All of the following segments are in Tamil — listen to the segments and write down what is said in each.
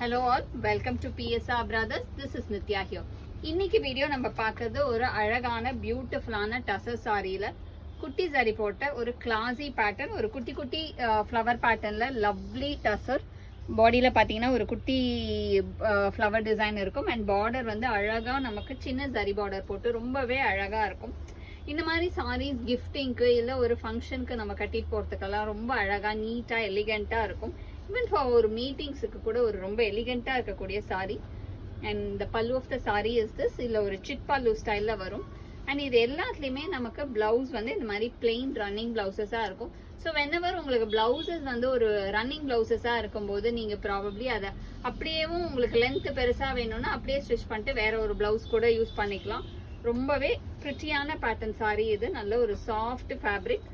Hello all, welcome to PSR Brothers. This is Nitya here. இன்னைக்கு வீடியோ நம்ம பார்க்கிறது ஒரு அழகான பியூட்டிஃபுல்லான டசர் சாரியில குட்டி சரி போட்ட ஒரு கிளாசி பேட்டர்ன், ஒரு குட்டி குட்டி ஃப்ளவர் பேட்டர்ன்ல லவ்லி டசர். பாடியில பாத்தீங்கன்னா ஒரு குட்டி ஃப்ளவர் டிசைன் இருக்கும் அண்ட் பார்டர் வந்து அழகா நமக்கு சின்ன சரி பார்டர் போட்டு ரொம்பவே அழகா இருக்கும். இந்த மாதிரி சாரீஸ் கிஃப்டிங்க்கு இல்லை ஒரு ஃபங்க்ஷனுக்கு நம்ம கட்டிட்டு போகிறதுக்கெல்லாம் ரொம்ப அழகாக நீட்டாக எலிகெண்ட்டாக இருக்கும். ஈவன் ஃபார் ஒரு மீட்டிங்ஸுக்கு கூட ஒரு ரொம்ப எலிகெண்ட்டாக இருக்கக்கூடிய சாரீ. அண்ட் இந்த pallu of the sari is this. இதில் ஒரு சிட் பல்லு ஸ்டைலில் வரும். அண்ட் இது எல்லாத்துலேயுமே நமக்கு பிளவுஸ் வந்து இந்த மாதிரி பிளெயின் ரன்னிங் பிளவுசஸாக இருக்கும். ஸோ வென்எவர் உங்களுக்கு பிளவுசஸ் வந்து ஒரு ரன்னிங் பிளவுசஸாக இருக்கும்போது நீங்கள் ப்ராபப்ளி அதை அப்படியேவும் உங்களுக்கு லென்த் பெருசாக வேணும்னா அப்படியே ஸ்டிச் பண்ணிட்டு வேற ஒரு பிளவுஸ் கூட யூஸ் பண்ணிக்கலாம். ரொம்பவே பிரிட்டியான பேட்டர்ன் சாரி இது. நல்ல ஒரு soft fabric.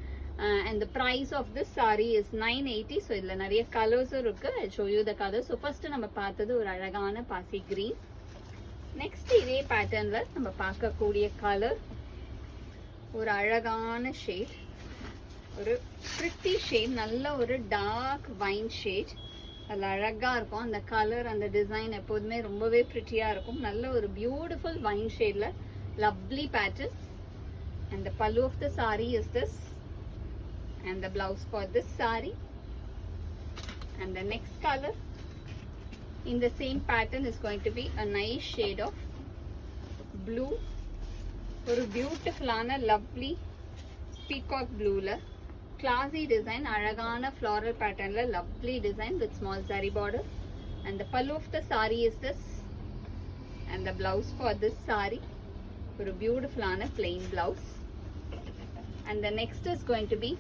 And the price of this saree is 980. So இதுல நிறைய கலர்ஸும் இருக்கு. I'll show you the colors. So first நம்ம பார்த்தது ஒரு அழகான பாசி கிரீன். நெக்ஸ்ட் இதே பேட்டர்ன்ல நம்ம பார்க்கக்கூடிய கலர் ஒரு அழகான ஷேட், ஒரு பிரிட்டி ஷேட், நல்ல ஒரு டார்க் வைன் ஷேட். அது அழகா இருக்கும். அந்த கலர் அந்த டிசைன் எப்போதுமே ரொம்பவே பிரிட்டியா இருக்கும். நல்ல ஒரு பியூட்டிஃபுல் வைன் ஷேட்ல lovely pattern. And the pallu of the saree is this, and the blouse for this saree. And the next color in the same pattern is going to be a nice shade of blue, ஒரு பியூட்டிஃபுல்லான lovely peacock blue ல classy design, அழகான floral pattern ல lovely design with small zari border. And the pallu of the saree is this, and the blouse for this saree ஒரு பியூட்டிஃபுல்லான plain blouse. And the next is going to be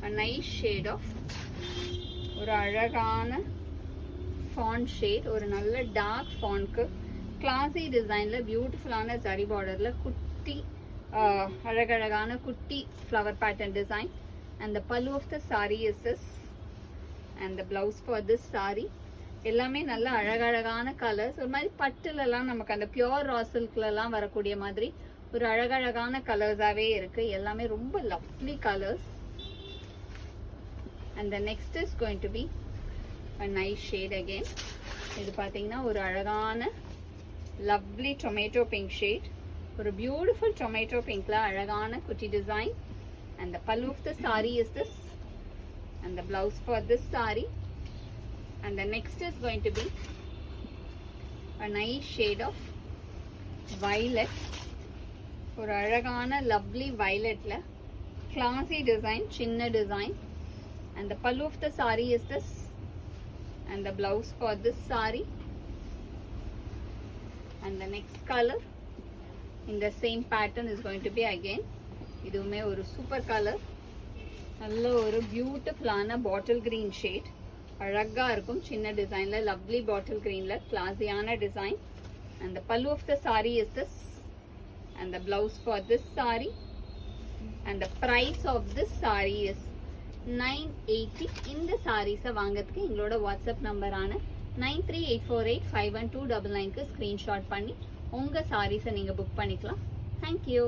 a nice shade of ஒரு அழகான fawn shade, ஒரு நல்ல டார்க் fawnக்கு classy designல பியூட்டிஃபுல்லான zari borderல குட்டி அழகழகான குட்டி flower pattern design. And the pallu of the saree is this, and the blouse for this saree எல்லாமே நல்ல அழகழகான கலர்ஸ். ஒரு மாதிரி பட்டுலலாம் நமக்கு அந்த பியோர் ரா சில்க்லலாம் வரக்கூடிய மாதிரி ஒரு அழகழகான கலர்ஸாகவே இருக்கு. எல்லாமே ரொம்ப lovely colours. And the next is going to be a nice shade again. இது பார்த்தீங்கன்னா ஒரு அழகான லவ்லி டொமேட்டோ பிங்க் ஷேட், ஒரு பியூட்டிஃபுல் டொமேட்டோ பிங்க்ல அழகான குட்டி design. And the pallu of the sari is this, and the blouse for this sari. And the next is going to be a nice shade of violet, ஒரு அழகான lovely violetல classy design, சின்ன design. And the pallu of the saree is this, and the blouse for this saree. And the next color in the same pattern is going to be again இதுவுமே ஒரு சூப்பர் கலர். நல்ல ஒரு பியூட்டிஃபுல்லான பாட்டில் கிரீன் ஷேட், அழகா இருக்கும். சின்ன டிசைன்ல லவ்லி பாட்டில் கிரீன்ல கிளாஸியான design. And the pallu of the sari is this, and the blouse for this sari. And the price of this sari is 980. இந்த சாரீஸை வாங்கிறதுக்கு எங்களோட வாட்ஸ்அப் நம்பரான 9384851299க்கு ஸ்க்ரீன்ஷாட் பண்ணி உங்கள் சாரீஸை நீங்கள் புக் பண்ணிக்கலாம். தேங்க்யூ.